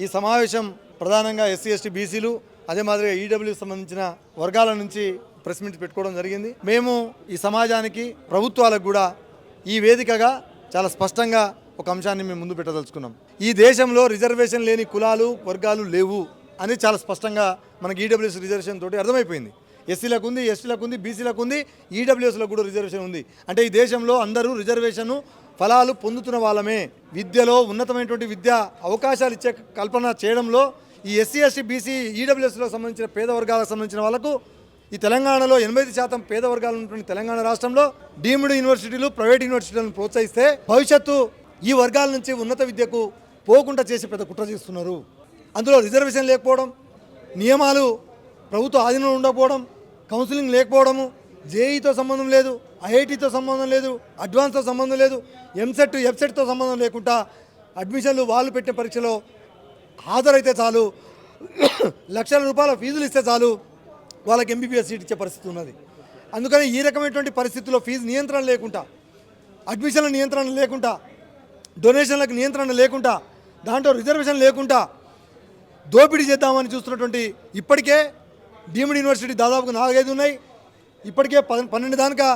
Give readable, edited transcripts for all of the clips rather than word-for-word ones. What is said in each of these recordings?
ఈ సమావేశం ప్రధానంగా ఎస్సీ ఎస్టీ బీసీలు అదే మాదిరిగా ఈడబ్ల్యూ సంబంధించిన వర్గాల నుంచి ప్రెస్ మీట్ పెట్టుకోవడం జరిగింది. మేము ఈ సమాజానికి ప్రభుత్వాలకు కూడా ఈ వేదికగా చాలా స్పష్టంగా ఒక అంశాన్ని మేము ముందు పెట్టదలుచుకున్నాం. ఈ దేశంలో రిజర్వేషన్ లేని కులాలు వర్గాలు లేవు అని చాలా స్పష్టంగా మనకి ఈడబ్ల్యూఎస్ రిజర్వేషన్ తోటి అర్థమైపోయింది. ఎస్సీలకు ఉంది, ఎస్టీలకు ఉంది, బీసీలకు ఉంది, ఈడబ్ల్యూఎస్లకు కూడా రిజర్వేషన్ ఉంది. అంటే ఈ దేశంలో అందరూ రిజర్వేషన్ ఫలాలు పొందుతున్న వాళ్ళమే. విద్యలో ఉన్నతమైనటువంటి విద్యా అవకాశాలు ఇచ్చే కల్పన చేయడంలో ఈ ఎస్సీ ఎస్టీ బీసీ ఈడబ్ల్యూఎస్లకు సంబంధించిన పేద వర్గాలకు సంబంధించిన వాళ్ళకు ఈ తెలంగాణలో 80% పేద వర్గాలు ఉన్నటువంటి తెలంగాణ రాష్ట్రంలో డీమ్డ్ యూనివర్సిటీలు ప్రైవేట్ యూనివర్సిటీలను ప్రోత్సహిస్తే భవిష్యత్తు ఈ వర్గాల నుంచి ఉన్నత విద్యకు పోకుండా చేసి పెద్ద కుట్ర చేస్తున్నారు. అందులో రిజర్వేషన్ లేకపోవడం, నియమాలు ప్రభుత్వ ఆధీనంలో ఉండకపోవడం, కౌన్సిలింగ్ లేకపోవడము, జేఈతో సంబంధం లేదు, ఐఐటీతో సంబంధం లేదు, అడ్వాన్స్తో సంబంధం లేదు, ఎంసెట్ ఎఫ్సెట్తో సంబంధం లేకుండా అడ్మిషన్లు వాళ్ళు పెట్టిన పరీక్షలో హాజరైతే చాలు, లక్షల రూపాయల ఫీజులు ఇస్తే చాలు వాళ్ళకి ఎంబీబీఎస్ సీట్ ఇచ్చే పరిస్థితి ఉన్నది. అందుకని ఈ రకమైనటువంటి పరిస్థితుల్లో ఫీజు నియంత్రణ లేకుండా, అడ్మిషన్ల నియంత్రణ లేకుండా, డొనేషన్లకు నియంత్రణ లేకుండా, దాంట్లో రిజర్వేషన్ లేకుండా దోపిడీ చేద్దామని చూస్తున్నటువంటి ఇప్పటికే డీమ్డ్ యూనివర్సిటీ దాదాపుగా 4-5 ఉన్నాయి. ఇప్పటికే 12 దానికా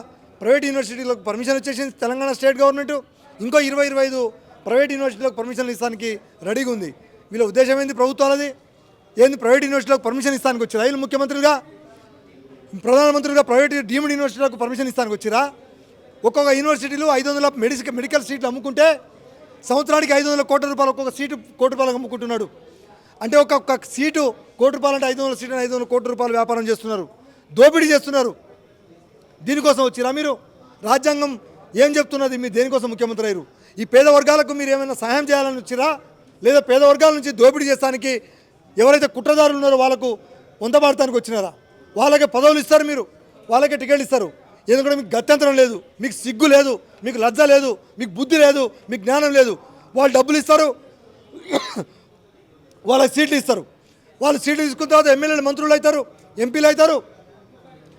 ప్రైవేట్ యూనివర్సిటీలకు పర్మిషన్ వచ్చేసింది తెలంగాణ స్టేట్ గవర్నమెంట్. ఇంకో 20-25 ప్రైవేట్ యూనివర్సిటీలకు పర్మిషన్లు ఇస్తానికి రెడీగా ఉంది. వీళ్ళ ఉద్దేశం ఏంది? ప్రభుత్వాలది ఏంది? ప్రైవేట్ యూనివర్సిటీలకు పర్మిషన్ ఇస్తానికి వచ్చిరా? వీళ్ళు ముఖ్యమంత్రులుగా ప్రధానమంత్రులుగా ప్రైవేట్ డీమ్డ్ యూనివర్సిటీలకు పర్మిషన్ ఇస్తానికి వచ్చిరా? ఒక్కొక్క యూనివర్సిటీలు 500 మెడికల్ సీట్లు అమ్ముకుంటే సంవత్సరానికి 500 కోట్ల రూపాయలు ఒక్కొక్క సీటు కోటి రూపాయలకు అమ్ముకుంటున్నాడు. అంటే ఒక్కొక్క సీటు కోటి రూపాయలు అంటే 500 సీటు 500 కోట్ల రూపాయలు వ్యాపారం చేస్తున్నారు, దోపిడీ చేస్తున్నారు. దీనికోసం వచ్చిరా మీరు? రాజ్యాంగం ఏం చెప్తున్నది? మీరు దేనికోసం ముఖ్యమంత్రి అయ్యారు? ఈ పేద వర్గాలకు మీరు ఏమైనా సహాయం చేయాలని వచ్చిరా, లేదా పేద వర్గాల నుంచి దోపిడీ చేస్తానికి ఎవరైతే కుట్రదారులు ఉన్నారో వాళ్ళకు వంతపాడటానికి వచ్చినారా? వాళ్ళకే పదవులు ఇస్తారు, మీరు వాళ్ళకే టికెట్లు ఇస్తారు. ఎందుకంటే మీకు గత్యంతరం లేదు, మీకు సిగ్గు లేదు, మీకు లజ్జ లేదు, మీకు బుద్ధి లేదు, మీకు జ్ఞానం లేదు. వాళ్ళు డబ్బులు ఇస్తారు, వాళ్ళకి సీట్లు ఇస్తారు. వాళ్ళు సీట్లు తీసుకున్న తర్వాత ఎమ్మెల్యేలు మంత్రులు అవుతారు, ఎంపీలు అవుతారు.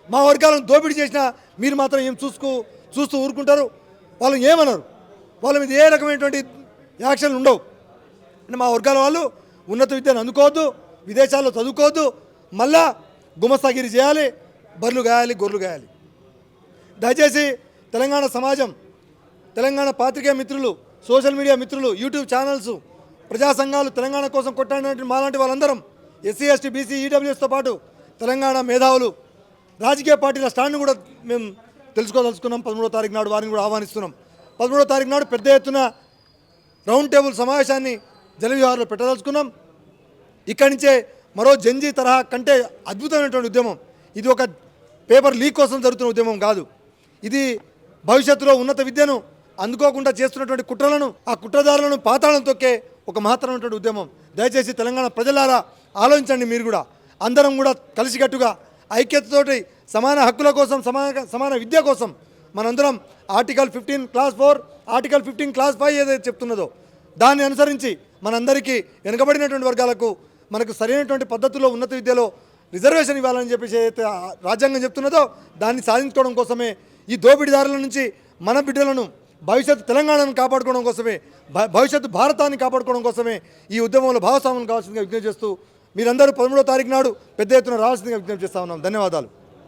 మా వర్గాలను దోపిడీ చేసినా మీరు మాత్రం ఏం చూస్తూ ఊరుకుంటారు? వాళ్ళని ఏమన్నారు? వాళ్ళ మీద ఏ రకమైనటువంటి యాక్షన్లు ఉండవు. అంటే మా వర్గాల వాళ్ళు ఉన్నత విద్యను అందుకోవద్దు, విదేశాల్లో చదువుకోవద్దు, మళ్ళా గుమస్తాగిరి చేయాలి, బర్రెలు గాయాలి, గొర్రెలు గాయాలి. దయచేసి తెలంగాణ సమాజం, తెలంగాణ పాత్రికేయ మిత్రులు, సోషల్ మీడియా మిత్రులు, యూట్యూబ్ ఛానల్స్, ప్రజా సంఘాలు, తెలంగాణ కోసం కొట్టాడినటువంటి మాలాంటి వాళ్ళందరం ఎస్సీ ఎస్టీ బీసీ ఈడబ్ల్యూఎస్తో పాటు తెలంగాణ మేధావులు, రాజకీయ పార్టీల స్టాండ్ను కూడా మేము తెలుసుకోదలుచుకున్నాం. 13వ తారీఖు నాడు వారిని కూడా ఆహ్వానిస్తున్నాం. 13వ తారీఖు నాడు పెద్ద ఎత్తున రౌండ్ టేబుల్ సమావేశాన్ని జలవిహార్లో పెట్టదలుచుకున్నాం. ఇక్కడి నుంచే మరో జంజీ తరహా కంటే అద్భుతమైనటువంటి ఉద్యమం. ఇది ఒక పేపర్ లీక్ కోసం జరుగుతున్న ఉద్యమం కాదు. ఇది భవిష్యత్తులో ఉన్నత విద్యను అందుకోకుండా చేస్తున్నటువంటి కుట్రలను, ఆ కుట్రదారులను పాతాళం తొక్కే ఒక మహత్తరమైనటువంటి ఉద్యమం. దయచేసి తెలంగాణ ప్రజలారా ఆలోచించండి. మీరు కూడా అందరం కూడా కలిసికట్టుగా ఐక్యతతోటి సమాన హక్కుల కోసం, సమాన విద్య కోసం మనందరం ఆర్టికల్ 15 క్లాస్ 4, ఆర్టికల్ 15 క్లాస్ 5 ఏదైతే చెప్తున్నదో దాన్ని అనుసరించి మనందరికీ వెనుకబడినటువంటి వర్గాలకు మనకు సరైనటువంటి పద్ధతుల్లో ఉన్నత విద్యలో రిజర్వేషన్ ఇవ్వాలని చెప్పేసి ఏదైతే రాజ్యాంగం చెప్తున్నదో దాన్ని సాధించుకోవడం కోసమే, ఈ దోపిడీదారుల నుంచి మన బిడ్డలను, భవిష్యత్తు తెలంగాణను కాపాడుకోవడం కోసమే, భవిష్యత్తు భారతాన్ని కాపాడుకోవడం కోసమే ఈ ఉద్యమంలో భాగస్వాములు కావాల్సిందిగా విజ్ఞప్తి చేస్తూ మీరందరూ 13వ తారీఖు నాడు పెద్ద ఎత్తున రావాల్సిందిగా విజ్ఞప్తి చేస్తా ఉన్నాం. ధన్యవాదాలు.